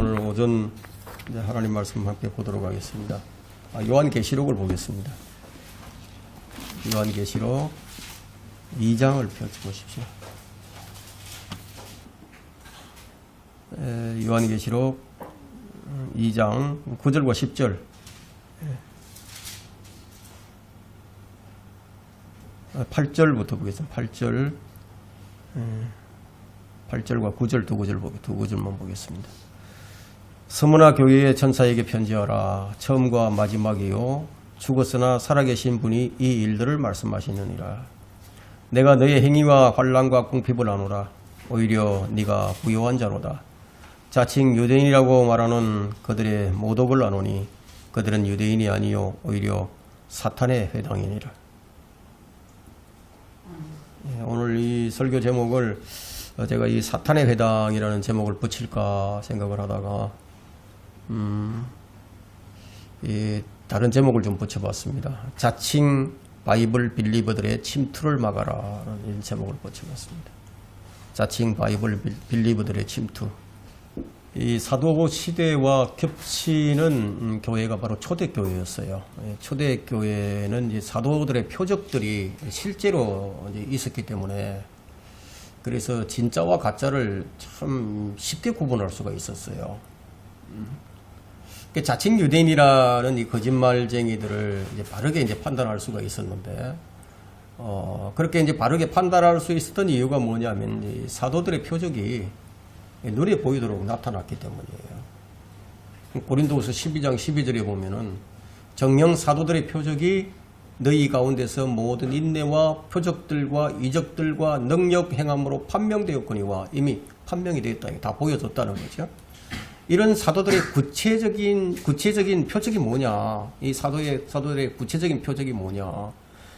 오늘 오전 이제 하나님 말씀 함께 보도록 하겠습니다. 요한계시록을 보겠습니다. 요한계시록 2장을 펼쳐보십시오. 요한계시록 2장 9절과 10절. 8절부터 보겠습니다. 8절과 9절 두 구절만 보겠습니다. 스무나 교회의 천사에게 편지하라. 처음과 마지막이요 죽었으나 살아계신 분이 이 일들을 말씀하시느니라. 내가 너의 행위와 환난과 궁핍을 아노라. 오히려 네가 부요한 자로다. 자칭 유대인이라고 말하는 그들의 모독을 아노니 그들은 유대인이 아니요 오히려 사탄의 회당이니라. 오늘 이 설교 제목을 제가 이 사탄의 회당이라는 제목을 붙일까 생각을 하다가 다른 제목을 좀 붙여봤습니다. 자칭 바이블 빌리버들의 침투를 막아라라는 제목을 붙여봤습니다. 자칭 바이블 빌리버들의 침투. 이 사도 시대와 겹치는 교회가 바로 초대교회였어요. 초대교회는 이제 사도들의 표적들이 실제로 이제 있었기 때문에 그래서 진짜와 가짜를 참 쉽게 구분할 수가 있었어요. 자칭 유대인이라는 이 거짓말쟁이들을 이제 바르게 이제 판단할 수가 있었는데, 그렇게 이제 바르게 판단할 수 있었던 이유가 뭐냐면, 이 사도들의 표적이 눈에 보이도록 나타났기 때문이에요. 고린도후서 12장 12절에 보면은, 정녕 사도들의 표적이 너희 가운데서 모든 인내와 표적들과 이적들과 능력 행함으로 판명되었거니와 이미 판명이 되었다. 다 보여줬다는 거죠. 이런 사도들의 구체적인 표적이 뭐냐? 이 사도들의 구체적인 표적이 뭐냐?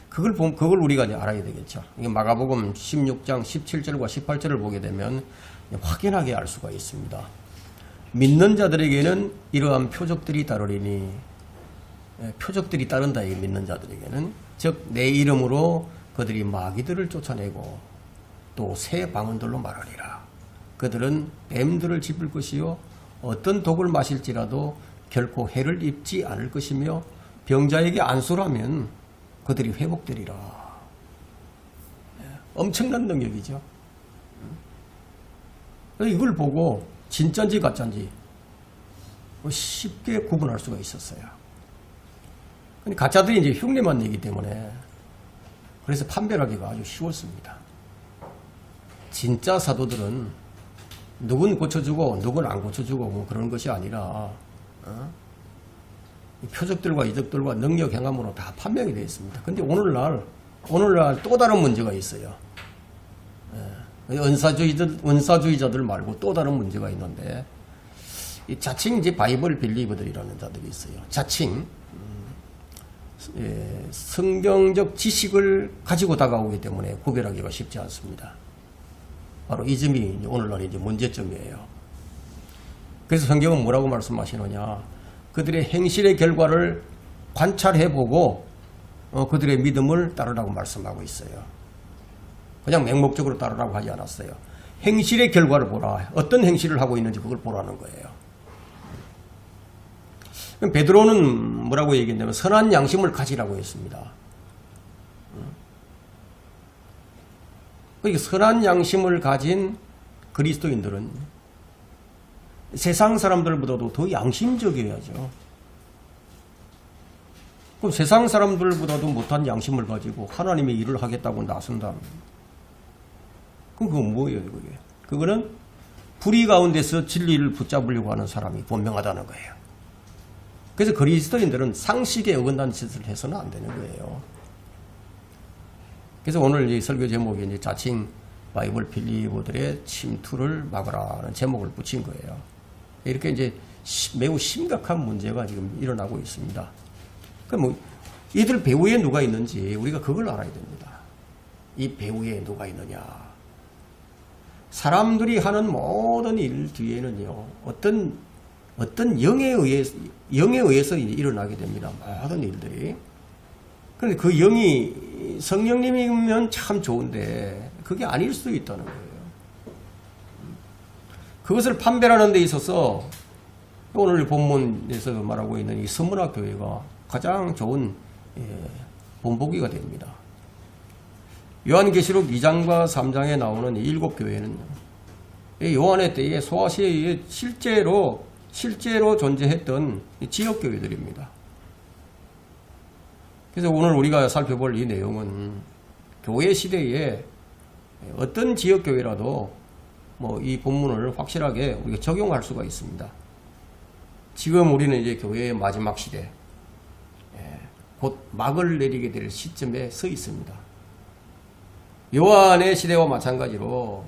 그걸 우리가 이제 알아야 되겠죠. 이게 마가복음 16장 17절과 18절을 보게 되면 확연하게 알 수가 있습니다. 믿는 자들에게는 이러한 표적들이 따르리니, 표적들이 따른다. 이 믿는 자들에게는, 즉 내 이름으로 그들이 마귀들을 쫓아내고 또 새 방언들로 말하리라. 그들은 뱀들을 짚을 것이요 어떤 독을 마실지라도 결코 해를 입지 않을 것이며 병자에게 안수라면 그들이 회복되리라. 엄청난 능력이죠. 이걸 보고 진짜인지 가짜인지 쉽게 구분할 수가 있었어요. 가짜들이 이제 흉내만 내기 때문에 그래서 판별하기가 아주 쉬웠습니다. 진짜 사도들은 누군 고쳐주고 누군 안 고쳐주고 뭐 그런 것이 아니라 표적들과 이적들과 능력 행함으로 다 판명이 되어 있습니다. 근데 오늘날 또 다른 문제가 있어요. 은사주의자들 말고 또 다른 문제가 있는데, 이 자칭 이제 바이블 빌리버들이라는 자들이 있어요. 자칭 성경적 지식을 가지고 다가오기 때문에 구별하기가 쉽지 않습니다. 바로 이 점이 오늘날 이제 문제점이에요. 그래서 성경은 뭐라고 말씀하시느냐? 그들의 행실의 결과를 관찰해보고 그들의 믿음을 따르라고 말씀하고 있어요. 그냥 맹목적으로 따르라고 하지 않았어요. 행실의 결과를 보라. 어떤 행실을 하고 있는지 그걸 보라는 거예요. 베드로는 뭐라고 얘기했냐면 선한 양심을 가지라고 했습니다. 선한 양심을 가진 그리스도인들은 세상 사람들보다도 더 양심적이어야죠. 그럼 세상 사람들보다도 못한 양심을 가지고 하나님의 일을 하겠다고 나선다면, 그럼 그건 뭐예요, 그게? 그거는 불의 가운데서 진리를 붙잡으려고 하는 사람이 분명하다는 거예요. 그래서 그리스도인들은 상식에 어긋난 짓을 해서는 안 되는 거예요. 그래서 오늘 이 설교 제목이 이제 자칭 바이블 빌리버들의 침투를 막으라는 제목을 붙인 거예요. 이렇게 이제 매우 심각한 문제가 지금 일어나고 있습니다. 그럼 이들 배후에 누가 있는지 우리가 그걸 알아야 됩니다. 이 배후에 누가 있느냐? 사람들이 하는 모든 일 뒤에는요, 어떤 영에 의해서 일어나게 됩니다. 모든 일들이. 그런데 그 영이 성령님이면 참 좋은데 그게 아닐 수도 있다는 거예요. 그것을 판별하는 데 있어서 오늘 본문에서 말하고 있는 이 서문화 교회가 가장 좋은 본보기가 됩니다. 요한계시록 2장과 3장에 나오는 이 7교회는 요한의 때에 소아시아에 실제로 존재했던 지역교회들입니다. 그래서 오늘 우리가 살펴볼 이 내용은 교회 시대에 어떤 지역교회라도 이 본문을 확실하게 우리가 적용할 수가 있습니다. 지금 우리는 이제 교회의 마지막 시대, 곧 막을 내리게 될 시점에 서 있습니다. 요한의 시대와 마찬가지로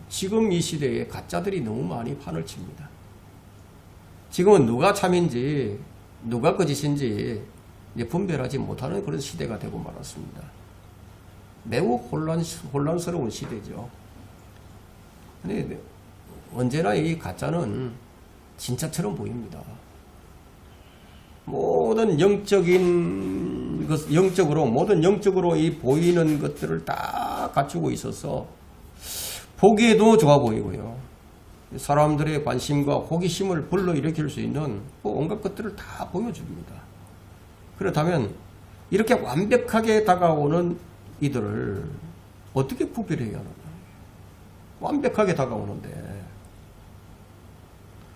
지금 이 시대에 가짜들이 너무 많이 판을 칩니다. 지금은 누가 참인지 누가 거짓인지 분별하지 못하는 그런 시대가 되고 말았습니다. 매우 혼란스러운 시대죠. 근데 언제나 이 가짜는 진짜처럼 보입니다. 모든 영적으로 이 보이는 것들을 다 갖추고 있어서 보기에도 좋아 보이고요. 사람들의 관심과 호기심을 불러일으킬 수 있는 온갖 것들을 다 보여줍니다. 그렇다면 이렇게 완벽하게 다가오는 이들을 어떻게 구별해야 하느냐. 완벽하게 다가오는데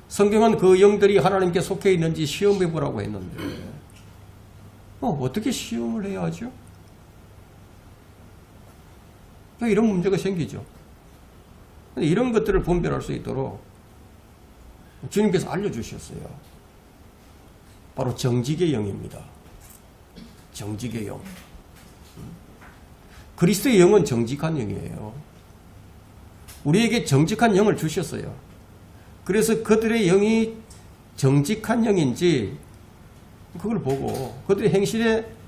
성경은 그 영들이 하나님께 속해 있는지 시험해 보라고 했는데 어떻게 시험을 해야 하죠? 이런 문제가 생기죠. 이런 것들을 분별할 수 있도록 주님께서 알려주셨어요. 바로 정직의 영입니다. 정직의 영. 그리스도의 영은 정직한 영이에요. 우리에게 정직한 영을 주셨어요. 그래서 그들의 영이 정직한 영인지 그걸 보고 그들의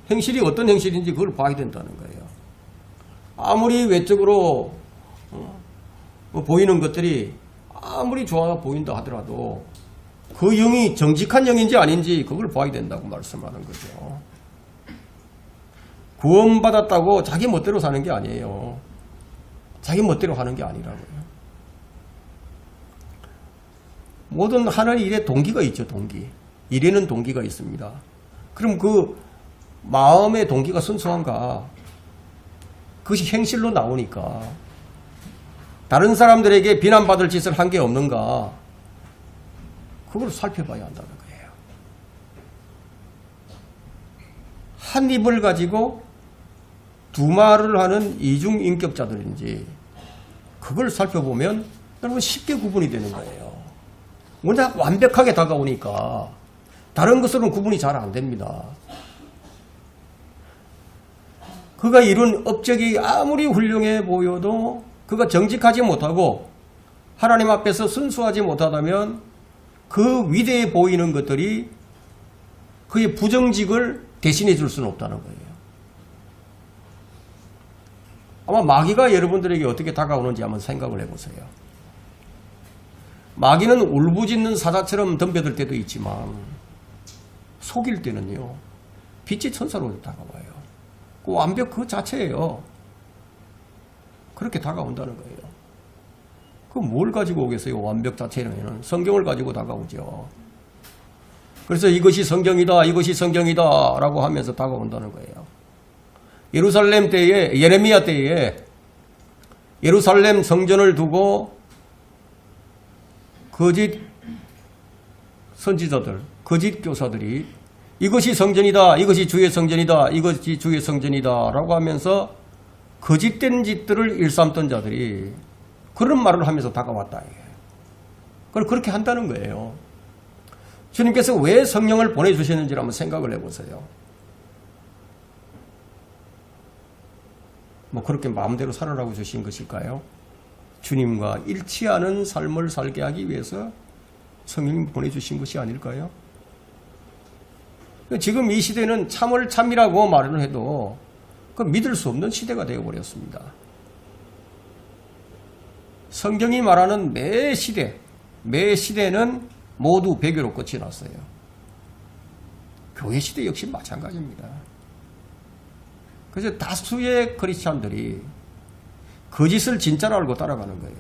행실이 어떤 행실인지 그걸 봐야 된다는 거예요. 아무리 외적으로 보이는 것들이 아무리 좋아 보인다 하더라도 그 영이 정직한 영인지 아닌지 그걸 봐야 된다고 말씀하는 거죠. 구원받았다고 자기 멋대로 사는 게 아니에요. 자기 멋대로 하는 게 아니라고요. 모든 하는 일에 동기가 있죠. 동기. 일에는 동기가 있습니다. 그럼 그 마음의 동기가 순수한가? 그것이 행실로 나오니까 다른 사람들에게 비난받을 짓을 한 게 없는가? 그걸 살펴봐야 한다는 거예요. 한 입을 가지고 두 말을 하는 이중인격자들인지 그걸 살펴보면 여러분 쉽게 구분이 되는 거예요. 워낙 완벽하게 다가오니까 다른 것으로는 구분이 잘 안 됩니다. 그가 이룬 업적이 아무리 훌륭해 보여도 그가 정직하지 못하고 하나님 앞에서 순수하지 못하다면 그 위대해 보이는 것들이 그의 부정직을 대신해 줄 수는 없다는 거예요. 아마 마귀가 여러분들에게 어떻게 다가오는지 한번 생각을 해보세요. 마귀는 울부짖는 사자처럼 덤벼들 때도 있지만 속일 때는요 빛의 천사로 다가와요. 그 완벽 그 자체예요. 그렇게 다가온다는 거예요. 그럼 뭘 가지고 오겠어요? 완벽 자체는 성경을 가지고 다가오죠. 그래서 이것이 성경이다, 이것이 성경이다 라고 하면서 다가온다는 거예요. 예루살렘 때에, 예레미야 때에 예루살렘 성전을 두고 거짓 선지자들, 거짓 교사들이 이것이 성전이다, 이것이 주의 성전이다, 이것이 주의 성전이다 라고 하면서 거짓된 짓들을 일삼던 자들이 그런 말을 하면서 다가왔다. 그걸 그렇게 한다는 거예요. 주님께서 왜 성령을 보내주셨는지를 한번 생각을 해보세요. 그렇게 마음대로 살아라고 주신 것일까요? 주님과 일치하는 삶을 살게 하기 위해서 성령님 보내주신 것이 아닐까요? 지금 이 시대는 참을 참이라고 말을 해도 그 믿을 수 없는 시대가 되어버렸습니다. 성경이 말하는 매 시대는 모두 배교로 끝이 났어요. 교회 시대 역시 마찬가지입니다. 그래서 다수의 크리스찬들이 거짓을 진짜로 알고 따라가는 거예요.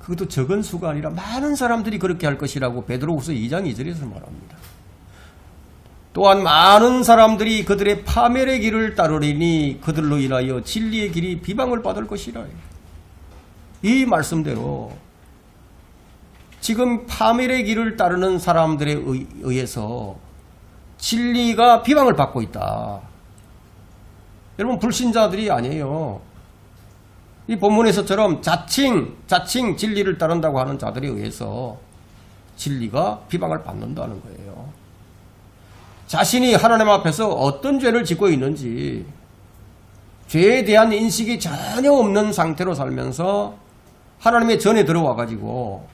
그것도 적은 수가 아니라 많은 사람들이 그렇게 할 것이라고 베드로후서 2장 2절에서 말합니다. 또한 많은 사람들이 그들의 파멸의 길을 따르리니 그들로 인하여 진리의 길이 비방을 받을 것이라. 이 말씀대로 지금 파멸의 길을 따르는 사람들에 의해서 진리가 비방을 받고 있다. 여러분, 불신자들이 아니에요. 이 본문에서처럼 자칭 진리를 따른다고 하는 자들에 의해서 진리가 비방을 받는다는 거예요. 자신이 하나님 앞에서 어떤 죄를 짓고 있는지, 죄에 대한 인식이 전혀 없는 상태로 살면서 하나님의 전에 들어와 가지고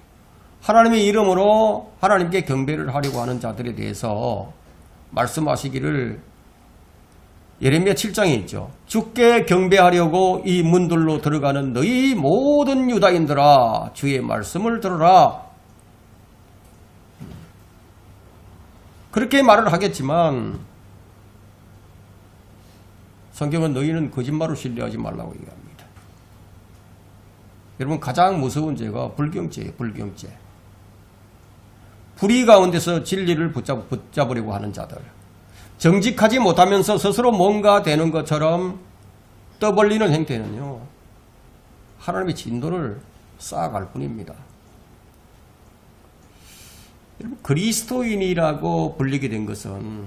하나님의 이름으로 하나님께 경배를 하려고 하는 자들에 대해서 말씀하시기를, 예레미야 7장에 있죠. 주께 경배하려고 이 문들로 들어가는 너희 모든 유다인들아, 주의 말씀을 들어라. 그렇게 말을 하겠지만 성경은 너희는 거짓말을 신뢰하지 말라고 얘기합니다. 여러분, 가장 무서운 죄가 불경죄예요. 불경죄. 불의 가운데서 진리를 붙잡으려고 하는 자들, 정직하지 못하면서 스스로 뭔가 되는 것처럼 떠벌리는 행태는요, 하나님의 진도를 쌓아갈 뿐입니다. 여러분, 그리스도인이라고 불리게 된 것은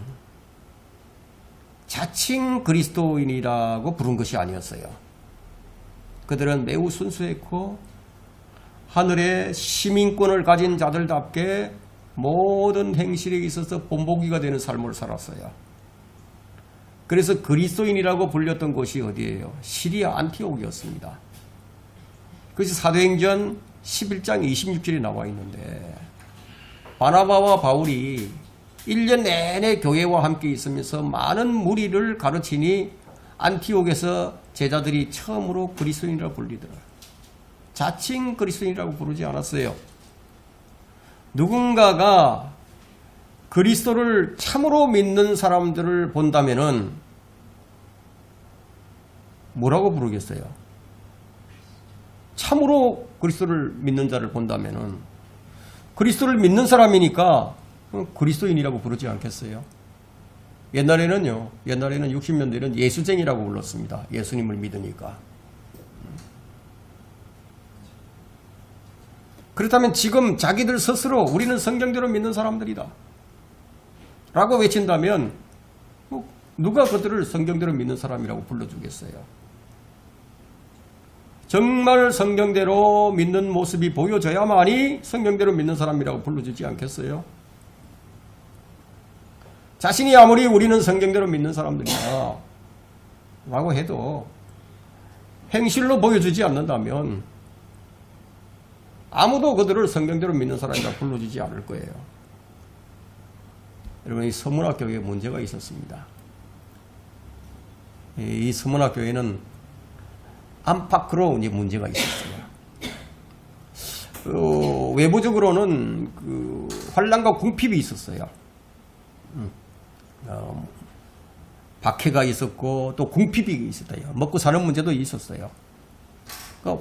자칭 그리스도인이라고 부른 것이 아니었어요. 그들은 매우 순수했고 하늘의 시민권을 가진 자들답게 모든 행실에 있어서 본보기가 되는 삶을 살았어요. 그래서 그리스도인이라고 불렸던 곳이 어디예요? 시리아 안티옥이었습니다. 그것이 사도행전 11장 26절에 나와 있는데, 바나바와 바울이 1년 내내 교회와 함께 있으면서 많은 무리를 가르치니 안티옥에서 제자들이 처음으로 그리스도인이라고 불리더라. 자칭 그리스도인이라고 부르지 않았어요. 누군가가 그리스도를 참으로 믿는 사람들을 본다면은 뭐라고 부르겠어요? 참으로 그리스도를 믿는 자를 본다면은 그리스도를 믿는 사람이니까 그리스도인이라고 부르지 않겠어요? 옛날에는 60년대에는 예수쟁이라고 불렀습니다. 예수님을 믿으니까. 그렇다면 지금 자기들 스스로 우리는 성경대로 믿는 사람들이다 라고 외친다면 누가 그들을 성경대로 믿는 사람이라고 불러주겠어요? 정말 성경대로 믿는 모습이 보여져야만이 성경대로 믿는 사람이라고 불러주지 않겠어요? 자신이 아무리 우리는 성경대로 믿는 사람들이다 라고 해도 행실로 보여주지 않는다면 아무도 그들을 성경대로 믿는 사람이라고 불러주지 않을 거예요. 여러분, 이 서문학교에 문제가 있었습니다. 이 서문학교에는 안팎으로 이제 문제가 있었어요. 외부적으로는 환란과 궁핍이 있었어요. 박해가 있었고 또 궁핍이 있었어요. 먹고 사는 문제도 있었어요.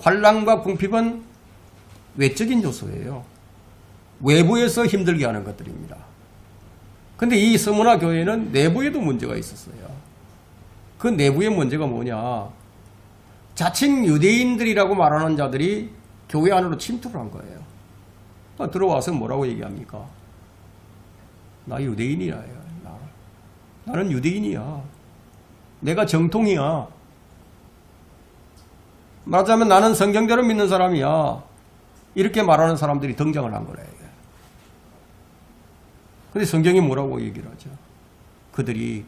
환란과 궁핍은 외적인 요소예요. 외부에서 힘들게 하는 것들입니다. 근데 이 서문화 교회는 내부에도 문제가 있었어요. 그 내부의 문제가 뭐냐? 자칭 유대인들이라고 말하는 자들이 교회 안으로 침투를 한 거예요. 들어와서 뭐라고 얘기합니까? 나 유대인이야. 나는 유대인이야. 내가 정통이야. 말하자면 나는 성경대로 믿는 사람이야. 이렇게 말하는 사람들이 등장을 한 거래요. 근데 성경이 뭐라고 얘기를 하죠? 그들이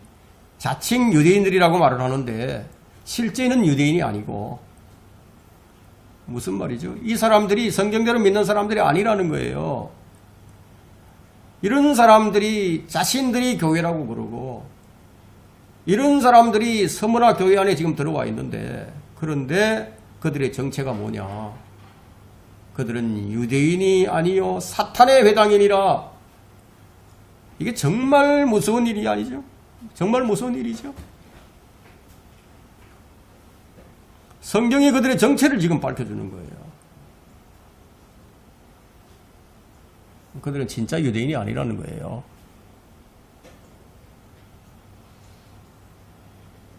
자칭 유대인들이라고 말을 하는데 실제는 유대인이 아니고, 무슨 말이죠? 이 사람들이 성경대로 믿는 사람들이 아니라는 거예요. 이런 사람들이 자신들이 교회라고 그러고, 이런 사람들이 서문화 교회 안에 지금 들어와 있는데, 그런데 그들의 정체가 뭐냐? 그들은 유대인이 아니요 사탄의 회당이니라. 이게 정말 무서운 일이 아니죠? 정말 무서운 일이죠? 성경이 그들의 정체를 지금 밝혀주는 거예요. 그들은 진짜 유대인이 아니라는 거예요.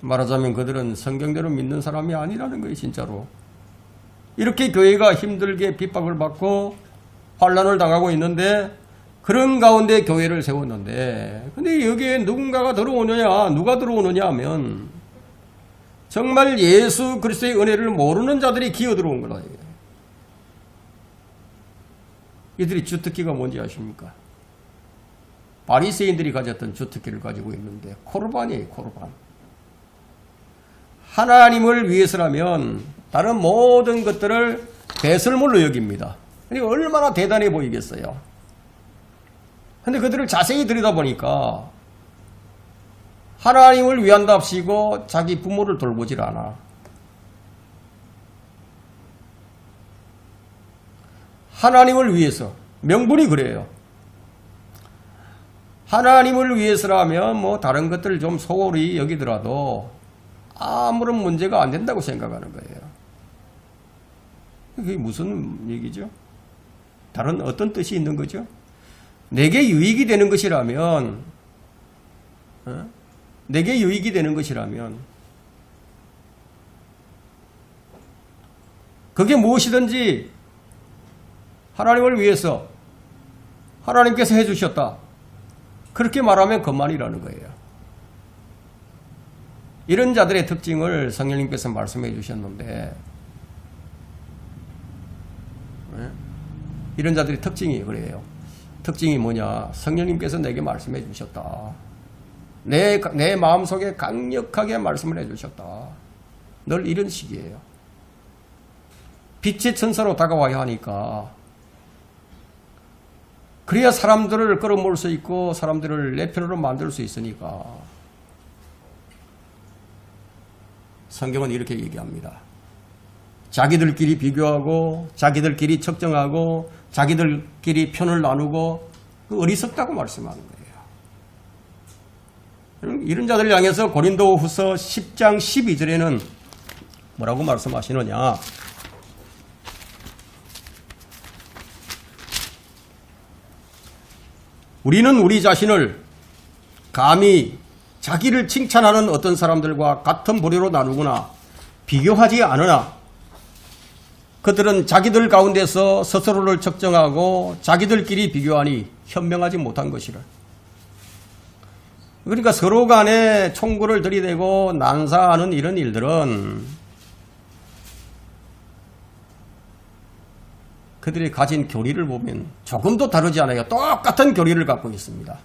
말하자면 그들은 성경대로 믿는 사람이 아니라는 거예요, 진짜로. 이렇게 교회가 힘들게 핍박을 받고 환란을 당하고 있는데 그런 가운데 교회를 세웠는데, 근데 여기에 누군가가 들어오느냐, 누가 들어오느냐 하면 정말 예수 그리스도의 은혜를 모르는 자들이 기어 들어온 거다. 이들이 주특기가 뭔지 아십니까? 바리새인들이 가졌던 주특기를 가지고 있는데 코르반이에요, 코르반. 하나님을 위해서라면 다른 모든 것들을 배설물로 여깁니다. 그러니까 얼마나 대단해 보이겠어요. 근데 그들을 자세히 들여다보니까 하나님을 위한답시고 자기 부모를 돌보질 않아. 하나님을 위해서, 명분이 그래요. 하나님을 위해서라면 뭐 다른 것들을 좀 소홀히 여기더라도 아무런 문제가 안 된다고 생각하는 거예요. 그게 무슨 얘기죠? 다른 어떤 뜻이 있는 거죠? 내게 유익이 되는 것이라면, 내게 유익이 되는 것이라면, 그게 무엇이든지 하나님을 위해서 하나님께서 해주셨다. 그렇게 말하면 그만이라는 거예요. 이런 자들의 특징을 성령님께서 말씀해 주셨는데, 이런 자들의 특징이 그래요. 특징이 뭐냐? 성령님께서 내게 말씀해 주셨다. 내 마음속에 강력하게 말씀을 해 주셨다. 늘 이런 식이에요. 빛의 천사로 다가와야 하니까, 그래야 사람들을 끌어모을 수 있고 사람들을 내 편으로 만들 수 있으니까. 성경은 이렇게 얘기합니다. 자기들끼리 비교하고 자기들끼리 측정하고 자기들끼리 편을 나누고 어리석다고 말씀하는 거예요. 이런 자들을 향해서 고린도후서 10장 12절에는 뭐라고 말씀하시느냐? 우리는 우리 자신을 감히 자기를 칭찬하는 어떤 사람들과 같은 부류로 나누거나 비교하지 않으나 그들은 자기들 가운데서 스스로를 측정하고 자기들끼리 비교하니 현명하지 못한 것이라. 그러니까 서로 간에 총구를 들이대고 난사하는 이런 일들은 그들이 가진 교리를 보면 조금도 다르지 않아요. 똑같은 교리를 갖고 있습니다.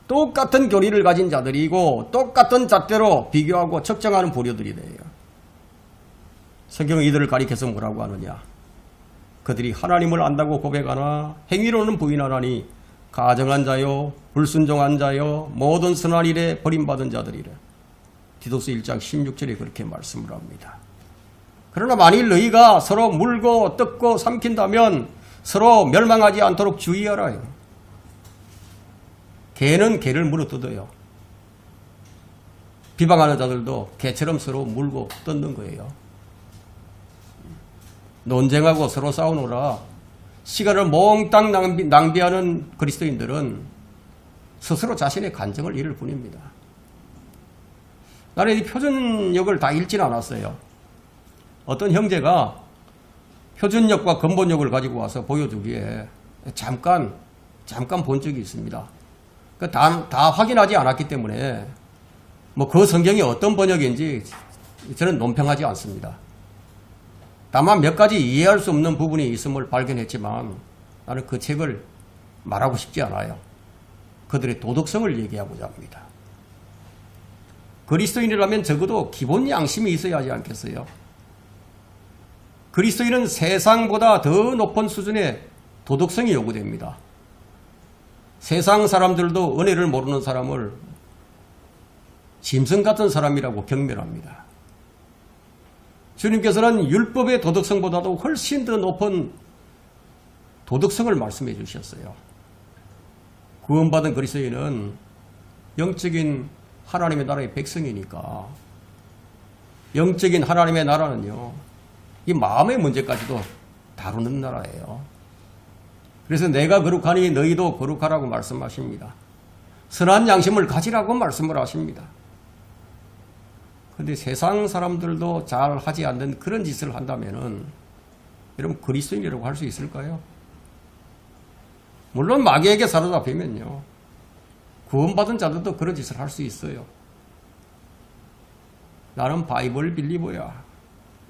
똑같은 교리를 가진 자들이고 똑같은 잣대로 비교하고 측정하는 부류들이 돼요. 성경은 이들을 가리켜서 뭐라고 하느냐? 그들이 하나님을 안다고 고백하나 행위로는 부인하나니 가정한 자요 불순종한 자요 모든 선한 일에 버림받은 자들이래. 디도스 1장 16절에 그렇게 말씀을 합니다. 그러나 만일 너희가 서로 물고 뜯고 삼킨다면 서로 멸망하지 않도록 주의하라. 개는 개를 물어뜯어요. 비방하는 자들도 개처럼 서로 물고 뜯는 거예요. 논쟁하고 서로 싸우느라 시간을 몽땅 낭비하는 그리스도인들은 스스로 자신의 간정을 잃을 뿐입니다. 나는 이 표준역을 다 읽지는 않았어요. 어떤 형제가 표준역과 근본역을 가지고 와서 보여주기에 잠깐 본 적이 있습니다. 다 확인하지 않았기 때문에 뭐 그 성경이 어떤 번역인지 저는 논평하지 않습니다. 다만 몇 가지 이해할 수 없는 부분이 있음을 발견했지만 나는 그 책을 말하고 싶지 않아요. 그들의 도덕성을 얘기하고자 합니다. 그리스도인이라면 적어도 기본 양심이 있어야 하지 않겠어요? 그리스도인은 세상보다 더 높은 수준의 도덕성이 요구됩니다. 세상 사람들도 은혜를 모르는 사람을 짐승 같은 사람이라고 경멸합니다. 주님께서는 율법의 도덕성보다도 훨씬 더 높은 도덕성을 말씀해 주셨어요. 구원받은 그리스도인은 영적인 하나님의 나라의 백성이니까 영적인 하나님의 나라는요, 이 마음의 문제까지도 다루는 나라예요. 그래서 내가 거룩하니 너희도 거룩하라고 말씀하십니다. 선한 양심을 가지라고 말씀을 하십니다. 그런데 세상 사람들도 잘 하지 않는 그런 짓을 한다면은 여러분 그리스도인이라고 할 수 있을까요? 물론 마귀에게 사로잡히면요. 구원받은 자들도 그런 짓을 할 수 있어요. 나는 바이블 빌리버야.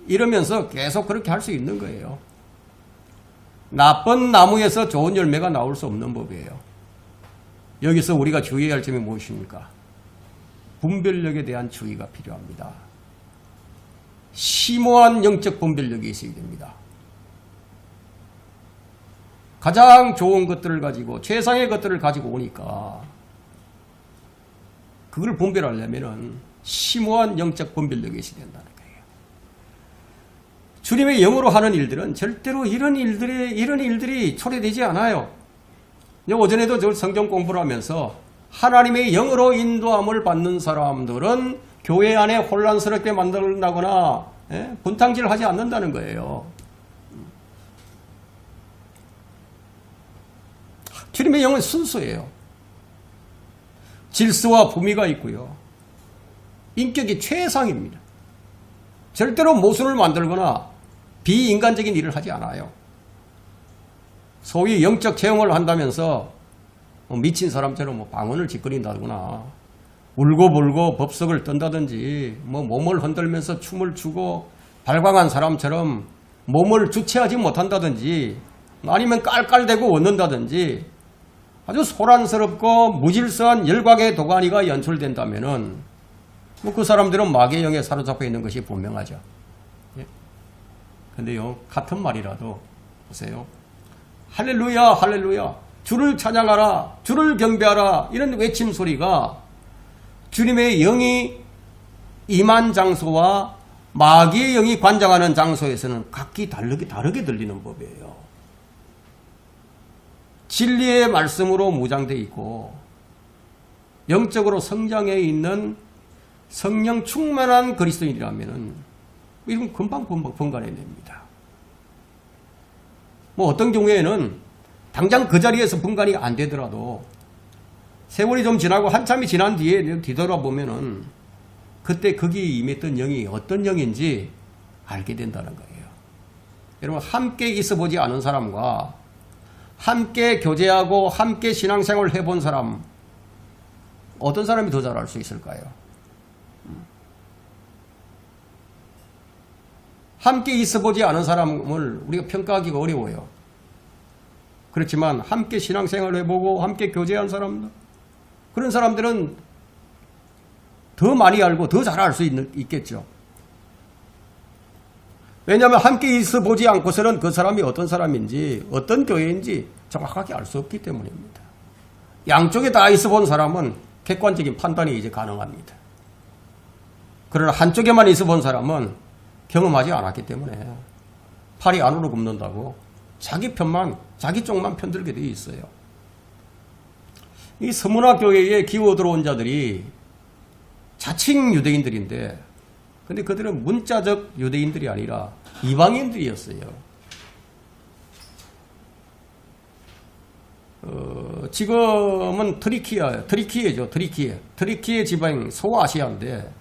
이러면서 계속 그렇게 할 수 있는 거예요. 나쁜 나무에서 좋은 열매가 나올 수 없는 법이에요. 여기서 우리가 주의해야 할 점이 무엇입니까? 분별력에 대한 주의가 필요합니다. 심오한 영적 분별력이 있어야 됩니다. 가장 좋은 것들을 가지고 최상의 것들을 가지고 오니까 그걸 분별하려면 심오한 영적 분별력이 있어야 된다는 거예요. 주님의 영으로 하는 일들은 절대로 이런 일들이 초래되지 않아요. 오전에도 저 성경 공부를 하면서 하나님의 영으로 인도함을 받는 사람들은 교회 안에 혼란스럽게 만든다거나 분탕질을 하지 않는다는 거예요. 주님의 영은 순수해요. 질서와 품위가 있고요. 인격이 최상입니다. 절대로 모순을 만들거나 비인간적인 일을 하지 않아요. 소위 영적 체험을 한다면서 미친 사람처럼 방언을 짓거린다거나 울고불고 법석을 떤다든지 몸을 흔들면서 춤을 추고 발광한 사람처럼 몸을 주체하지 못한다든지 아니면 깔깔대고 웃는다든지 아주 소란스럽고 무질서한 열광의 도가니가 연출된다면은 그 사람들은 마귀의 영에 사로잡혀 있는 것이 분명하죠. 근데요, 같은 말이라도 보세요. 할렐루야, 할렐루야. 주를 찬양하라, 주를 경배하라. 이런 외침 소리가 주님의 영이 임한 장소와 마귀의 영이 관장하는 장소에서는 각기 다르게 들리는 법이에요. 진리의 말씀으로 무장되어 있고 영적으로 성장해 있는 성령 충만한 그리스도인이라면 이건 금방 분간해냅니다. 어떤 경우에는 당장 그 자리에서 분간이 안 되더라도 세월이 좀 지나고 한참이 지난 뒤에 뒤돌아보면은 그때 거기에 임했던 영이 어떤 영인지 알게 된다는 거예요. 여러분, 함께 있어 보지 않은 사람과 함께 교제하고 함께 신앙생활을 해본 사람, 어떤 사람이 더 잘 알 수 있을까요? 함께 있어 보지 않은 사람을 우리가 평가하기가 어려워요. 그렇지만 함께 신앙생활을 해보고 함께 교제한 사람들, 그런 사람들은 더 많이 알고 더 잘 알 수 있겠죠. 왜냐하면 함께 있어 보지 않고서는 그 사람이 어떤 사람인지 어떤 교회인지 정확하게 알 수 없기 때문입니다. 양쪽에 다 있어 본 사람은 객관적인 판단이 이제 가능합니다. 그러나 한쪽에만 있어 본 사람은 경험하지 않았기 때문에 팔이 안으로 굽는다고 자기 편만, 자기 쪽만 편들게 되어 있어요. 이 서문화 교회에 기워 들어온 자들이 자칭 유대인들인데, 근데 그들은 문자적 유대인들이 아니라 이방인들이었어요. 지금은 트리키에 지방 소아시아인데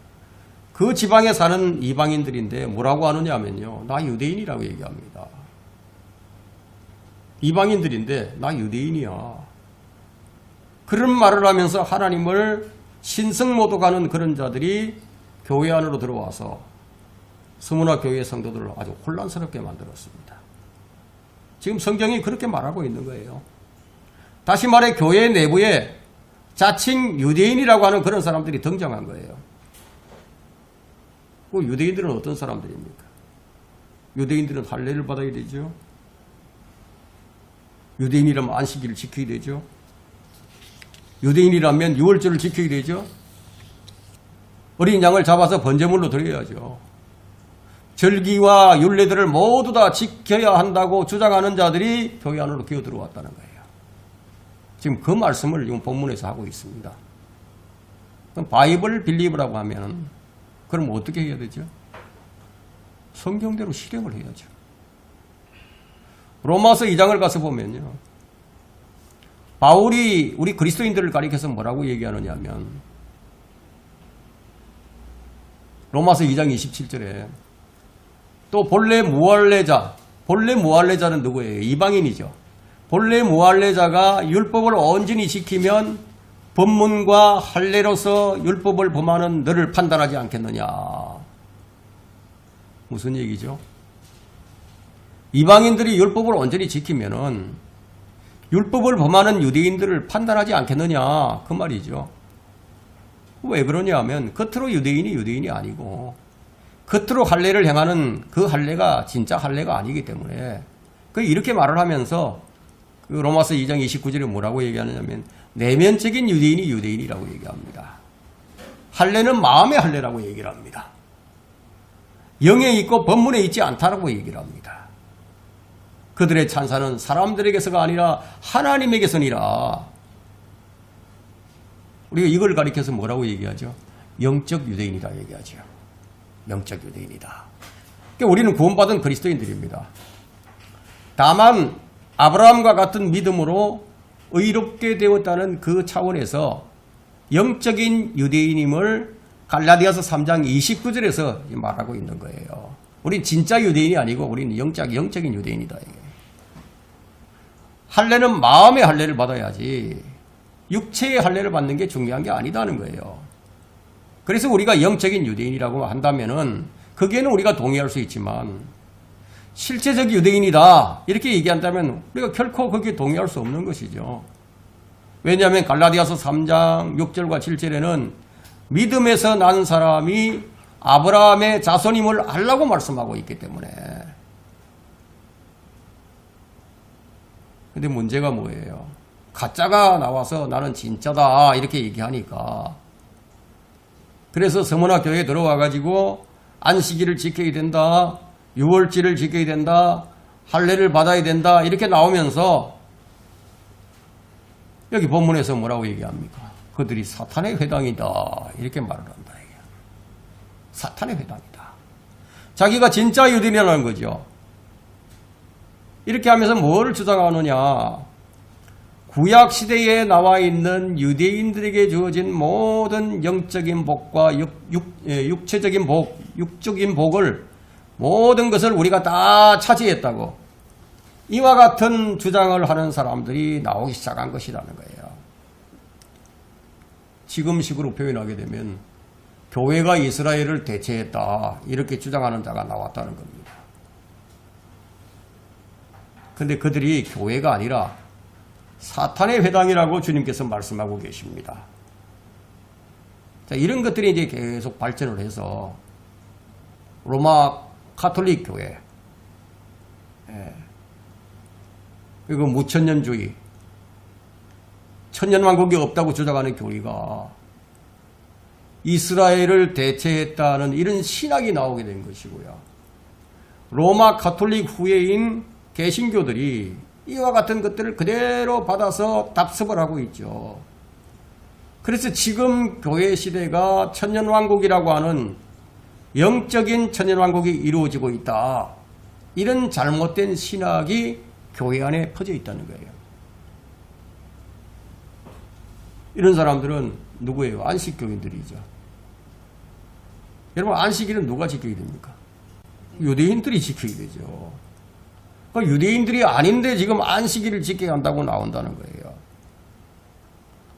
그 지방에 사는 이방인들인데 뭐라고 하느냐 하면요, 나 유대인이라고 얘기합니다. 이방인들인데 나 유대인이야. 그런 말을 하면서 하나님을 신성모독하는 그런 자들이 교회 안으로 들어와서 서문화 교회 성도들을 아주 혼란스럽게 만들었습니다. 지금 성경이 그렇게 말하고 있는 거예요. 다시 말해 교회 내부에 자칭 유대인이라고 하는 그런 사람들이 등장한 거예요. 그 유대인들은 어떤 사람들입니까? 유대인들은 할례를 받아야 되죠. 유대인이라면 안식일을 지켜야 되죠. 유대인이라면 유월절을 지켜야 되죠. 어린 양을 잡아서 번제물로 드려야죠. 절기와 율례들을 모두 다 지켜야 한다고 주장하는 자들이 교회 안으로 기어 들어왔다는 거예요. 지금 그 말씀을 지금 본문에서 하고 있습니다. 그럼 바이블 빌리브라고 하면 그럼 어떻게 해야 되죠? 성경대로 실행을 해야죠. 로마서 2장을 가서 보면요, 바울이 우리 그리스도인들을 가리켜서 뭐라고 얘기하느냐 하면 로마서 2장 27절에 또 본래 무할례자는 누구예요? 이방인이죠. 본래 무할례자가 율법을 온전히 지키면 법문과 할례로서 율법을 범하는 너를 판단하지 않겠느냐. 무슨 얘기죠? 이방인들이 율법을 온전히 지키면은 율법을 범하는 유대인들을 판단하지 않겠느냐 그 말이죠. 왜 그러냐 하면 겉으로 유대인이 아니고 겉으로 할례를 행하는 그 할례가 진짜 할례가 아니기 때문에 이렇게 말을 하면서 그 로마서 2장 29절에 뭐라고 얘기하느냐면 내면적인 유대인이 유대인이라고 얘기합니다. 할례는 마음의 할례라고 얘기를 합니다. 영에 있고 법문에 있지 않다라고 얘기를 합니다. 그들의 찬사는 사람들에게서가 아니라 하나님에게서니라. 우리가 이걸 가리켜서 뭐라고 얘기하죠? 영적 유대인이다 얘기하죠. 영적 유대인이다. 그러니까 우리는 구원받은 그리스도인들입니다. 다만 아브라함과 같은 믿음으로 의롭게 되었다는 그 차원에서 영적인 유대인임을 갈라디아서 3장 29절에서 말하고 있는 거예요. 우린 진짜 유대인이 아니고 우리는 영적인 유대인이다. 할례는 마음의 할례를 받아야지 육체의 할례를 받는 게 중요한 게 아니다는 거예요. 그래서 우리가 영적인 유대인이라고 한다면은 거기에는 우리가 동의할 수 있지만 실제적 유대인이다 이렇게 얘기한다면 우리가 결코 거기에 동의할 수 없는 것이죠. 왜냐하면 갈라디아서 3장 6절과 7절에는 믿음에서 난 사람이 아브라함의 자손임을 알라고 말씀하고 있기 때문에. 근데 문제가 뭐예요? 가짜가 나와서 나는 진짜다 이렇게 얘기하니까 그래서 서머나 교회에 들어와 가지고 안식일을 지켜야 된다, 유월절을 지켜야 된다, 할례를 받아야 된다 이렇게 나오면서 여기 본문에서 뭐라고 얘기합니까? 그들이 사탄의 회당이다 이렇게 말을 한다. 사탄의 회당이다. 자기가 진짜 유대인이라는 거죠. 이렇게 하면서 뭐를 주장하느냐? 구약 시대에 나와 있는 유대인들에게 주어진 모든 영적인 복과 육체적인 복, 육적인 복을 모든 것을 우리가 다 차지했다고 이와 같은 주장을 하는 사람들이 나오기 시작한 것이라는 거예요. 지금식으로 표현하게 되면 교회가 이스라엘을 대체했다 이렇게 주장하는 자가 나왔다는 겁니다. 그런데 그들이 교회가 아니라 사탄의 회당이라고 주님께서 말씀하고 계십니다. 자, 이런 것들이 이제 계속 발전을 해서 로마 가톨릭 교회, 그리고 무천년주의, 천년왕국이 없다고 주장하는 교리가 이스라엘을 대체했다는 이런 신학이 나오게 된 것이고요. 로마 가톨릭 후예인 개신교들이 이와 같은 것들을 그대로 받아서 답습을 하고 있죠. 그래서 지금 교회 시대가 천년왕국이라고 하는 영적인 천년왕국이 이루어지고 있다. 이런 잘못된 신학이 교회 안에 퍼져 있다는 거예요. 이런 사람들은 누구예요? 안식교인들이죠. 여러분 안식일은 누가 지켜야 됩니까? 유대인들이 지켜야 되죠. 유대인들이 아닌데 지금 안식일을 지켜야 한다고 나온다는 거예요.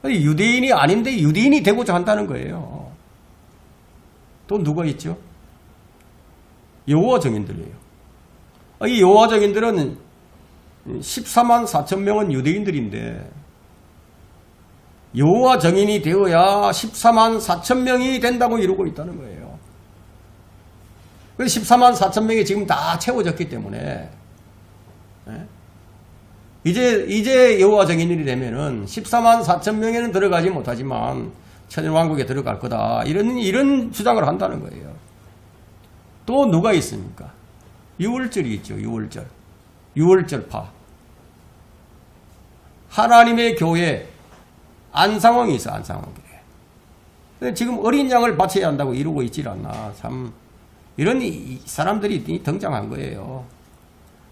유대인이 아닌데 유대인이 되고자 한다는 거예요. 또 누가 있죠? 여호와 증인들이에요. 이 여호와 증인들은 14만 4천 명은 유대인들인데 여호와 증인이 되어야 14만 4천 명이 된다고 이루고 있다는 거예요. 그래서 14만 4천 명이 지금 다 채워졌기 때문에 이제 여호와 증인이 되면은 14만 4천 명에는 들어가지 못하지만 천년왕국에 들어갈 거다. 이런 주장을 한다는 거예요. 또 누가 있습니까? 유월절이 있죠. 유월절파. 하나님의 교회 안상왕이 있어. 안상왕. 지금 어린 양을 바쳐야 한다고 이루고 있질 않나. 참 이런 사람들이 등장한 거예요.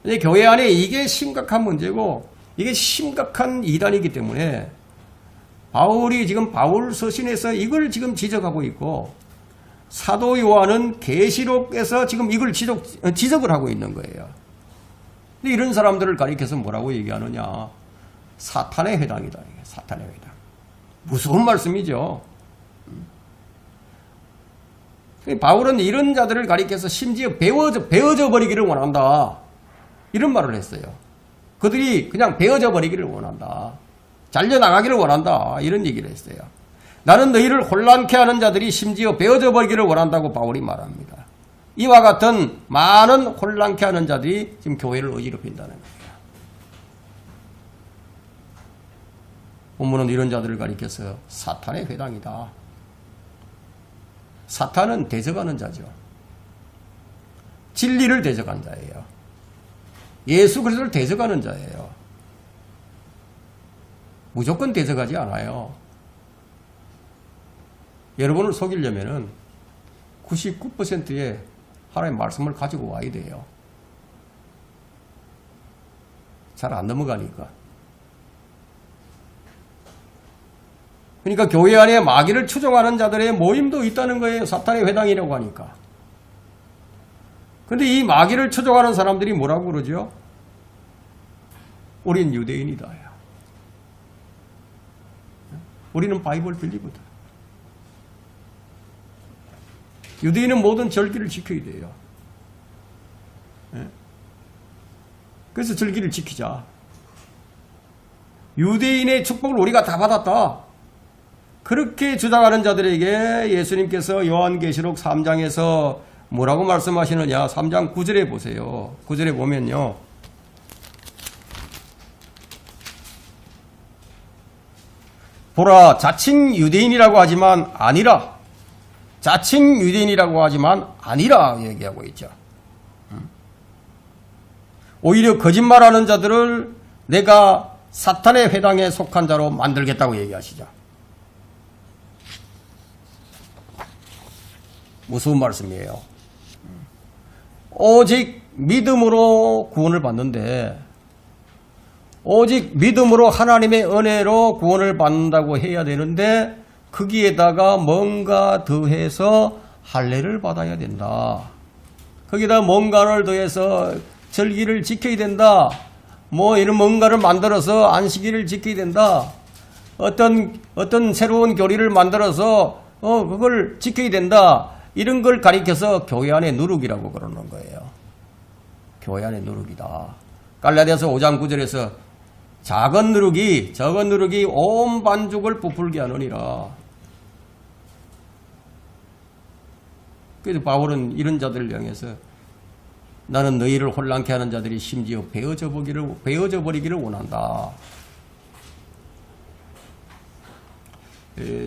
근데 교회 안에 이게 심각한 문제고 이게 심각한 이단이기 때문에 바울이 지금 바울 서신에서 이걸 지금 지적하고 있고 사도 요한은 계시록에서 지금 이걸 지적을 하고 있는 거예요. 근데 이런 사람들을 가리켜서 뭐라고 얘기하느냐? 사탄의 회당이다. 사탄의 회당. 무서운 말씀이죠. 바울은 이런 자들을 가리켜서 심지어 베어져 버리기를 원한다. 이런 말을 했어요. 그들이 그냥 베어져 버리기를 원한다. 잘려나가기를 원한다. 이런 얘기를 했어요. 나는 너희를 혼란케 하는 자들이 심지어 베어져 버리기를 원한다고 바울이 말합니다. 이와 같은 많은 혼란케 하는 자들이 지금 교회를 어지럽힌다는 거예요. 본문은 이런 자들을 가리켜서 사탄의 회당이다. 사탄은 대적하는 자죠. 진리를 대적한 자예요. 예수 그리스도를 대적하는 자예요. 무조건 대적하지 않아요. 여러분을 속이려면은 99%의 하나님의 말씀을 가지고 와야 돼요. 잘 안 넘어가니까. 그러니까 교회 안에 마귀를 추종하는 자들의 모임도 있다는 거예요. 사탄의 회당이라고 하니까. 그런데 이 마귀를 추종하는 사람들이 뭐라고 그러죠? 우린 유대인이다. 우리는 바이블 빌리거든. 유대인은 모든 절기를 지켜야 돼요. 그래서 절기를 지키자. 유대인의 축복을 우리가 다 받았다. 그렇게 주장하는 자들에게 예수님께서 요한계시록 3장에서 뭐라고 말씀하시느냐? 3장 9절에 보세요. 9절에 보면요. 보라, 자칭 유대인이라고 하지만 아니라. 자칭 유대인이라고 하지만 아니라 얘기하고 있죠. 오히려 거짓말하는 자들을 내가 사탄의 회당에 속한 자로 만들겠다고 얘기하시죠. 무서운 말씀이에요. 오직 믿음으로 구원을 받는데 오직 믿음으로 하나님의 은혜로 구원을 받는다고 해야 되는데 거기에다가 뭔가 더해서 할례를 받아야 된다. 거기다 뭔가를 더해서 절기를 지켜야 된다. 뭐 이런 뭔가를 만들어서 안식일을 지켜야 된다. 어떤 새로운 교리를 만들어서 그걸 지켜야 된다. 이런 걸 가리켜서 교회 안의 누룩이라고 그러는 거예요. 교회 안의 누룩이다. 갈라디아서 5장 9절에서 적은 누룩이 온 반죽을 부풀게 하느니라. 그래서 바울은 이런 자들을 향해서 나는 너희를 혼란케 하는 자들이 심지어 베어져 버리기를 원한다.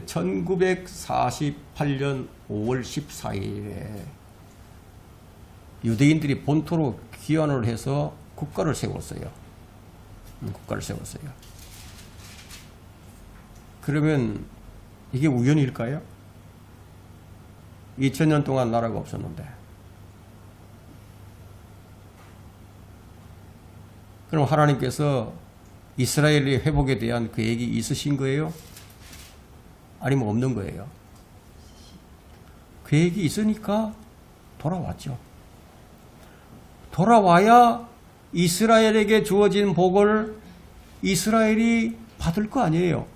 1948년 5월 14일에 유대인들이 본토로 귀환을 해서 국가를 세웠어요. 그러면 이게 우연일까요? 2000년 동안 나라가 없었는데. 그럼 하나님께서 이스라엘의 회복에 대한 계획이 있으신 거예요? 아니면 없는 거예요? 계획이 있으니까 돌아왔죠. 돌아와야 이스라엘에게 주어진 복을 이스라엘이 받을 거 아니에요.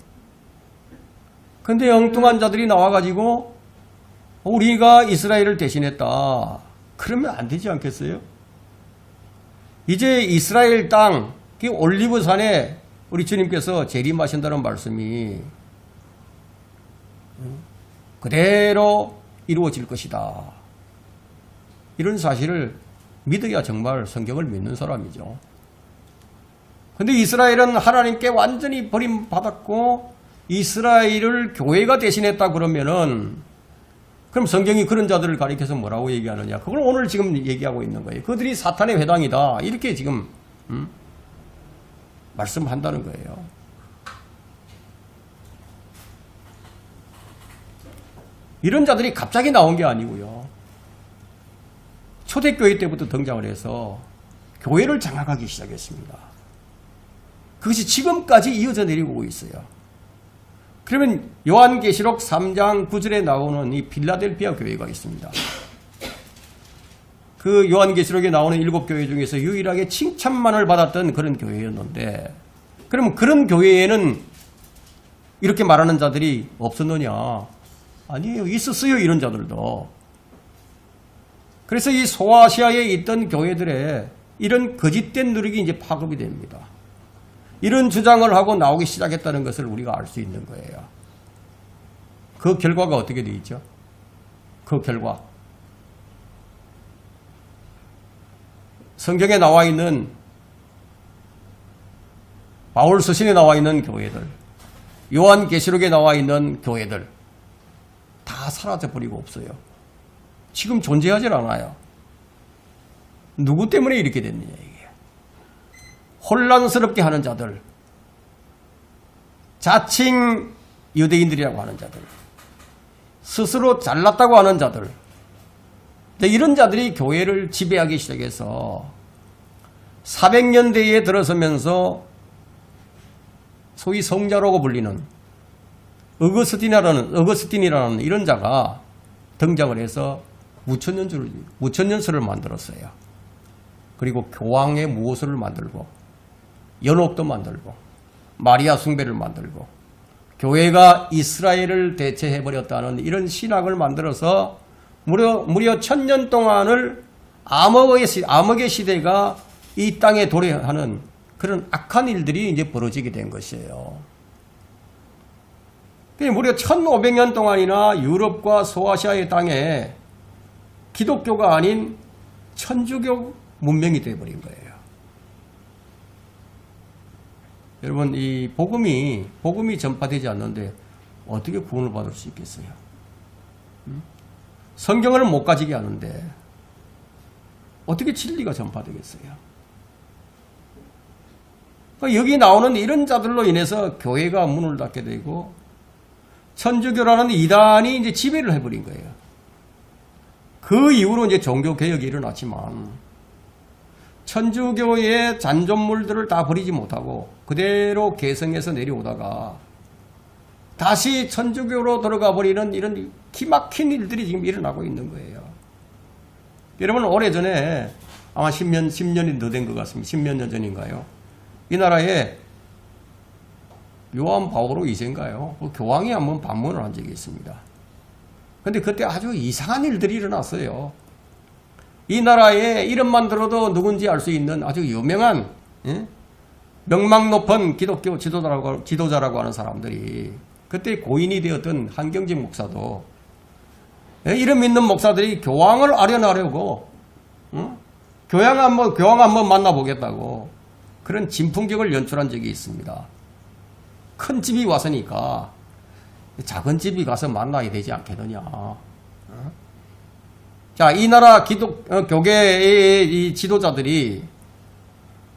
근데 엉뚱한 자들이 나와가지고 우리가 이스라엘을 대신했다. 그러면 안 되지 않겠어요? 이제 이스라엘 땅, 올리브산에 우리 주님께서 재림하신다는 말씀이 그대로 이루어질 것이다. 이런 사실을 믿어야 정말 성경을 믿는 사람이죠. 근데 이스라엘은 하나님께 완전히 버림받았고 이스라엘을 교회가 대신했다 그러면은 그럼 성경이 그런 자들을 가리켜서 뭐라고 얘기하느냐? 그걸 오늘 지금 얘기하고 있는 거예요. 그들이 사탄의 회당이다. 이렇게 지금 말씀한다는 거예요. 이런 자들이 갑자기 나온 게 아니고요. 초대교회 때부터 등장을 해서 교회를 장악하기 시작했습니다. 그것이 지금까지 이어져 내려오고 있어요. 그러면 요한계시록 3장 9절에 나오는 이 필라델피아 교회가 있습니다. 그 요한계시록에 나오는 7교회 중에서 유일하게 칭찬만을 받았던 그런 교회였는데, 그러면 그런 교회에는 이렇게 말하는 자들이 없었느냐? 아니에요. 있었어요. 이런 자들도. 그래서 이 소아시아에 있던 교회들의 이런 거짓된 누룩이 이제 파급이 됩니다. 이런 주장을 하고 나오기 시작했다는 것을 우리가 알 수 있는 거예요. 그 결과가 어떻게 되어 있죠? 그 결과. 성경에 나와 있는, 바울 서신에 나와 있는 교회들, 요한계시록에 나와 있는 교회들 다 사라져버리고 없어요. 지금 존재하질 않아요. 누구 때문에 이렇게 됐느냐 이게. 혼란스럽게 하는 자들, 자칭 유대인들이라고 하는 자들, 스스로 잘났다고 하는 자들, 이런 자들이 교회를 지배하기 시작해서 400년대에 들어서면서 소위 성자라고 불리는 어거스틴이라는 이런 자가 등장을 해서 무천년설을 만들었어요. 그리고 교황의 무호수를 만들고 연옥도 만들고 마리아 숭배를 만들고 교회가 이스라엘을 대체해버렸다는 이런 신학을 만들어서 무려 1000년 동안을 암흑의 시대가 이 땅에 도래하는 그런 악한 일들이 이제 벌어지게 된 것이에요. 무려 1500년 동안이나 유럽과 소아시아의 땅에 기독교가 아닌 천주교 문명이 되어버린 거예요. 여러분, 이 복음이 전파되지 않는데 어떻게 구원을 받을 수 있겠어요? 성경을 못 가지게 하는데 어떻게 진리가 전파되겠어요? 여기 나오는 이런 자들로 인해서 교회가 문을 닫게 되고 천주교라는 이단이 이제 지배를 해버린 거예요. 그 이후로 이제 종교개혁이 일어났지만 천주교의 잔존물들을 다 버리지 못하고 그대로 계승해서 내려오다가 다시 천주교로 들어가 버리는 이런 기막힌 일들이 지금 일어나고 있는 거예요. 여러분, 오래전에 아마 10년이 더 된 것 같습니다. 10몇 년 전인가요? 이 나라에 요한 바오로 2세인가요? 그 교황이 한번 방문을 한 적이 있습니다. 근데 그때 아주 이상한 일들이 일어났어요. 이 나라에 이름만 들어도 누군지 알 수 있는 아주 유명한 명망 높은 기독교 지도자라고 하는 사람들이, 그때 고인이 되었던 한경직 목사도 이름 있는 목사들이 교황을 아련하려고 교황 한번 만나보겠다고 그런 진풍경을 연출한 적이 있습니다. 큰 집이 왔으니까 작은 집이 가서 만나야 되지 않겠느냐. 자, 이 나라 교계의 이 지도자들이,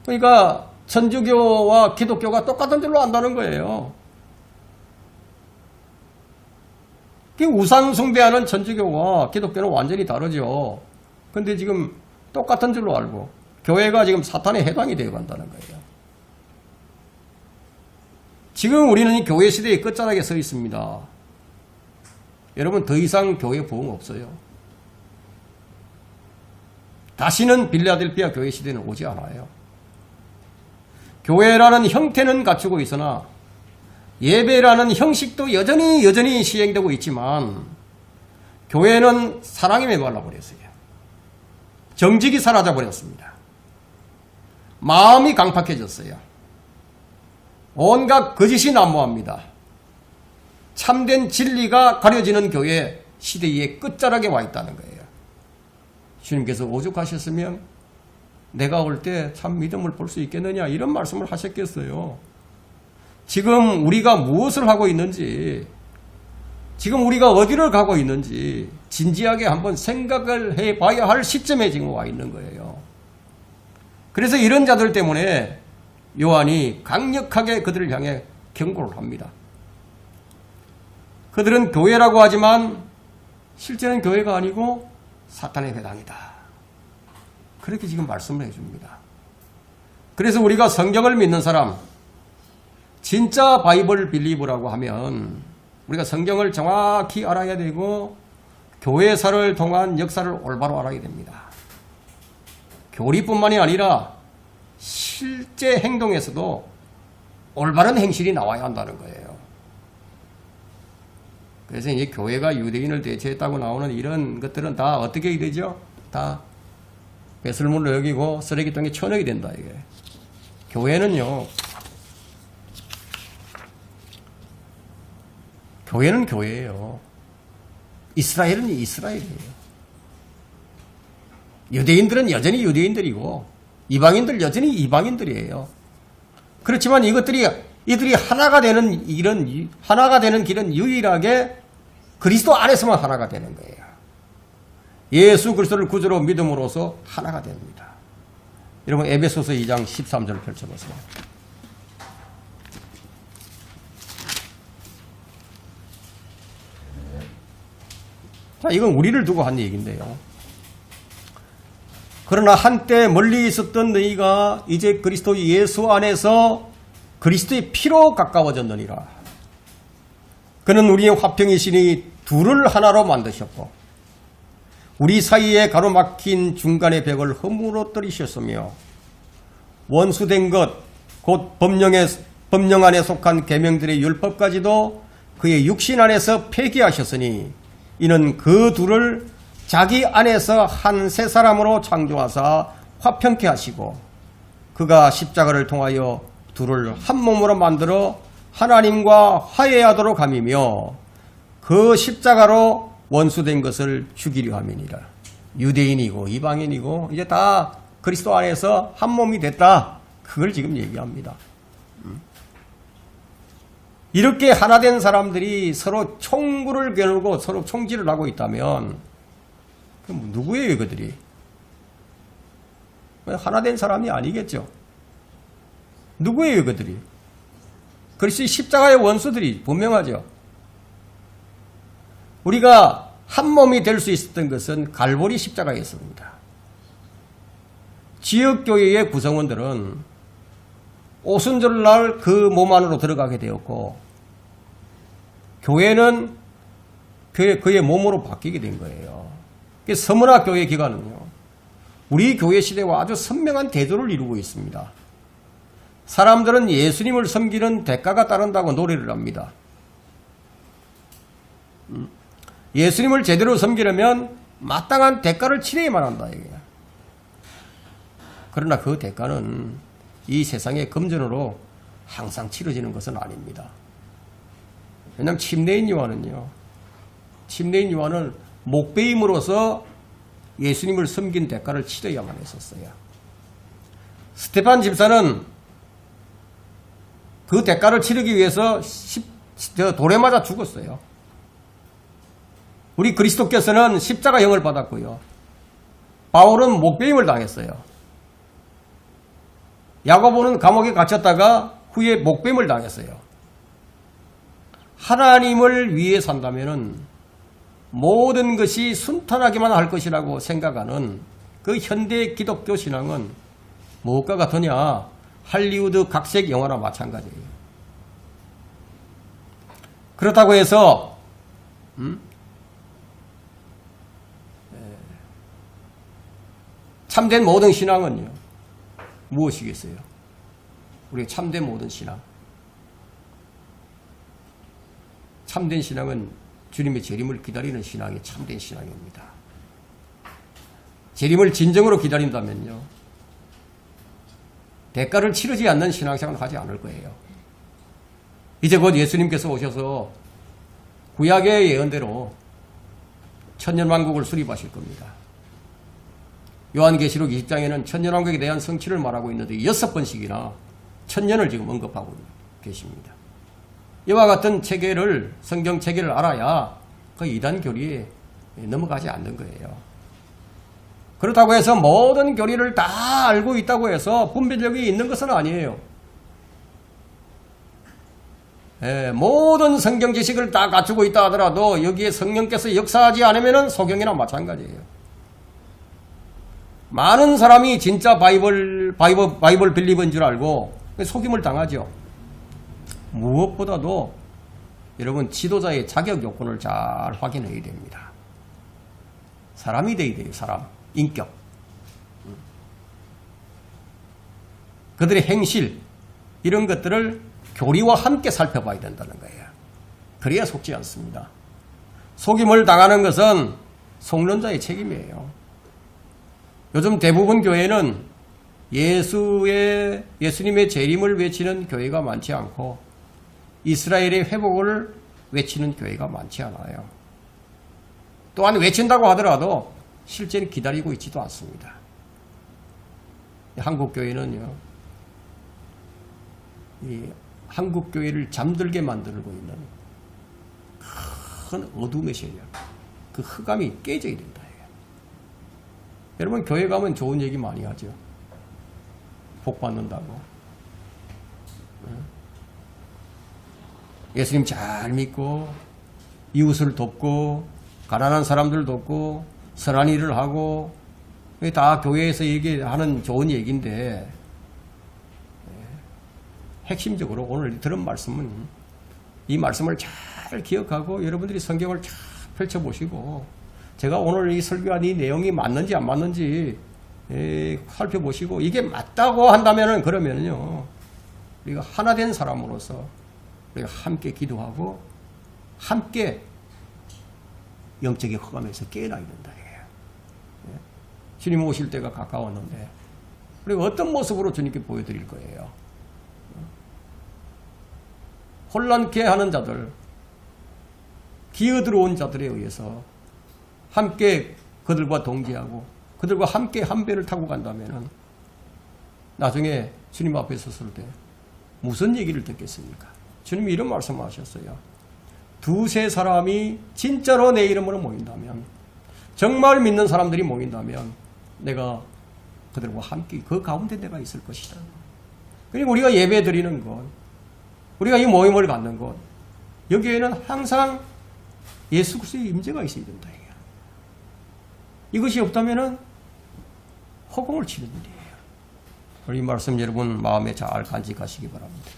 그러니까 천주교와 기독교가 똑같은 줄로 안다는 거예요. 우상 숭배하는 천주교와 기독교는 완전히 다르죠. 근데 지금 똑같은 줄로 알고 교회가 지금 사탄에 해당이 되어 간다는 거예요. 지금 우리는 이 교회 시대의 끝자락에 서 있습니다. 여러분, 더 이상 교회 부흥 없어요. 다시는 빌라델피아 교회 시대는 오지 않아요. 교회라는 형태는 갖추고 있으나 예배라는 형식도 여전히 시행되고 있지만 교회는 사랑에 메말라버렸어요. 정직이 사라져버렸습니다. 마음이 강팍해졌어요. 온갖 거짓이 난무합니다. 참된 진리가 가려지는 교회 시대의 끝자락에 와 있다는 거예요. 주님께서 오죽하셨으면 내가 올 때 참 믿음을 볼 수 있겠느냐 이런 말씀을 하셨겠어요. 지금 우리가 무엇을 하고 있는지, 지금 우리가 어디를 가고 있는지 진지하게 한번 생각을 해봐야 할 시점에 지금 와 있는 거예요. 그래서 이런 자들 때문에 요한이 강력하게 그들을 향해 경고를 합니다. 그들은 교회라고 하지만 실제는 교회가 아니고 사탄의 회당이다. 그렇게 지금 말씀을 해줍니다. 그래서 우리가 성경을 믿는 사람, 진짜 바이블 빌리버라고 하면 우리가 성경을 정확히 알아야 되고 교회사를 통한 역사를 올바로 알아야 됩니다. 교리뿐만이 아니라 실제 행동에서도 올바른 행실이 나와야 한다는 거예요. 그래서 이제 교회가 유대인을 대체했다고 나오는 이런 것들은 다 어떻게 되죠? 다 배설물로 여기고 쓰레기통에 쳐넣어야 된다, 이게. 교회는요, 교회는 교회예요. 이스라엘은 이스라엘이에요. 유대인들은 여전히 유대인들이고 이방인들 여전히 이방인들이에요. 그렇지만 이들이 하나가 되는 길은 유일하게 그리스도 안에서만 하나가 되는 거예요. 예수 그리스도를 구주로 믿음으로써 하나가 됩니다. 여러분 에베소서 2장 13절 펼쳐보세요. 자, 이건 우리를 두고 한 얘기인데요. 그러나 한때 멀리 있었던 너희가 이제 그리스도 예수 안에서 그리스도의 피로 가까워졌느니라. 그는 우리의 화평이시니 둘을 하나로 만드셨고 우리 사이에 가로막힌 중간의 벽을 허물어뜨리셨으며 원수된 것 곧 법령 안에 속한 계명들의 율법까지도 그의 육신 안에서 폐기하셨으니 이는 그 둘을 자기 안에서 한 새 사람으로 창조하사 화평케 하시고 그가 십자가를 통하여 둘을 한 몸으로 만들어 하나님과 화해하도록 함이며 그 십자가로 원수된 것을 죽이려 함이니라. 유대인이고 이방인이고 이제 다 그리스도 안에서 한 몸이 됐다. 그걸 지금 얘기합니다. 이렇게 하나 된 사람들이 서로 총구를 겨누고 서로 총질을 하고 있다면 그럼 누구예요, 그들이? 하나 된 사람이 아니겠죠. 누구예요, 그들이? 그리스도의 십자가의 원수들이 분명하죠. 우리가 한 몸이 될 수 있었던 것은 갈보리 십자가였습니다. 지역교회의 구성원들은 오순절날 그 몸 안으로 들어가게 되었고 교회는 그의 몸으로 바뀌게 된 거예요. 서문화 교회 기간은요, 우리 교회 시대와 아주 선명한 대조를 이루고 있습니다. 사람들은 예수님을 섬기는 대가가 따른다고 노래를 합니다. 예수님을 제대로 섬기려면 마땅한 대가를 치러야만 한다, 이게. 그러나 그 대가는 이 세상의 금전으로 항상 치러지는 것은 아닙니다. 왜냐하면 침례인 요한은 목배임으로써 예수님을 섬긴 대가를 치러야만 했었어요. 스테판 집사는 그 대가를 치르기 위해서 돌에 맞아 죽었어요. 우리 그리스도께서는 십자가형을 받았고요. 바울은 목배임을 당했어요. 야고보는 감옥에 갇혔다가 후에 목배임을 당했어요. 하나님을 위해 산다면은 모든 것이 순탄하게만 할 것이라고 생각하는 그 현대 기독교 신앙은 무엇과 같으냐? 할리우드 각색 영화나 마찬가지예요. 그렇다고 해서 참된 모든 신앙은요, 무엇이겠어요? 우리의 참된 모든 신앙. 참된 신앙은 주님의 재림을 기다리는 신앙이 참된 신앙입니다. 재림을 진정으로 기다린다면요, 대가를 치르지 않는 신앙생활을 하지 않을 거예요. 이제 곧 예수님께서 오셔서 구약의 예언대로 천년왕국을 수립하실 겁니다. 요한계시록 20장에는 천년왕국에 대한 성취를 말하고 있는데 6번씩이나 천년을 지금 언급하고 계십니다. 이와 같은 체계를, 성경 체계를 알아야 그 이단 교리에 넘어가지 않는 거예요. 그렇다고 해서 모든 교리를 다 알고 있다고 해서 분별력이 있는 것은 아니에요. 모든 성경 지식을 다 갖추고 있다 하더라도 여기에 성령께서 역사하지 않으면 소경이나 마찬가지예요. 많은 사람이 진짜 바이블 빌리버인 줄 알고 속임을 당하죠. 무엇보다도 여러분 지도자의 자격 요건을 잘 확인해야 됩니다. 사람이 돼야 돼요. 사람, 인격. 그들의 행실 이런 것들을 교리와 함께 살펴봐야 된다는 거예요. 그래야 속지 않습니다. 속임을 당하는 것은 속론자의 책임이에요. 요즘 대부분 교회는 예수님의 재림을 외치는 교회가 많지 않고 이스라엘의 회복을 외치는 교회가 많지 않아요. 또한 외친다고 하더라도 실제는 기다리고 있지도 않습니다. 한국 교회는요, 이 한국 교회를 잠들게 만들고 있는 큰 어둠의 세력, 그 흑암이 깨져야 된다. 여러분 교회 가면 좋은 얘기 많이 하죠. 복 받는다고. 예수님 잘 믿고 이웃을 돕고 가난한 사람들 돕고 선한 일을 하고 다 교회에서 얘기하는 좋은 얘기인데 핵심적으로 오늘 들은 말씀은 이 말씀을 잘 기억하고 여러분들이 성경을 잘 펼쳐보시고 제가 오늘 이 설교한 이 내용이 맞는지 안 맞는지 살펴보시고 이게 맞다고 한다면은 그러면요 우리가 하나 된 사람으로서 우리가 함께 기도하고 함께 영적인 흑암에서 깨어나야 된다. 주님 오실 때가 가까웠는데 우리가 어떤 모습으로 주님께 보여드릴 거예요. 혼란케 하는 자들, 기어들어온 자들에 의해서 함께 그들과 동지하고 그들과 함께 한 배를 타고 간다면 나중에 주님 앞에 섰을 때 무슨 얘기를 듣겠습니까? 주님이 이런 말씀하셨어요. 두세 사람이 진짜로 내 이름으로 모인다면, 정말 믿는 사람들이 모인다면 내가 그들과 함께 그 가운데 내가 있을 것이다. 그리고 우리가 예배 드리는 것, 우리가 이 모임을 갖는 것, 여기에는 항상 예수 그리스도의 임재가 있어야 된다. 이것이 없다면 허공을 치는 일이에요. 우리 말씀 여러분 마음에 잘 간직하시기 바랍니다.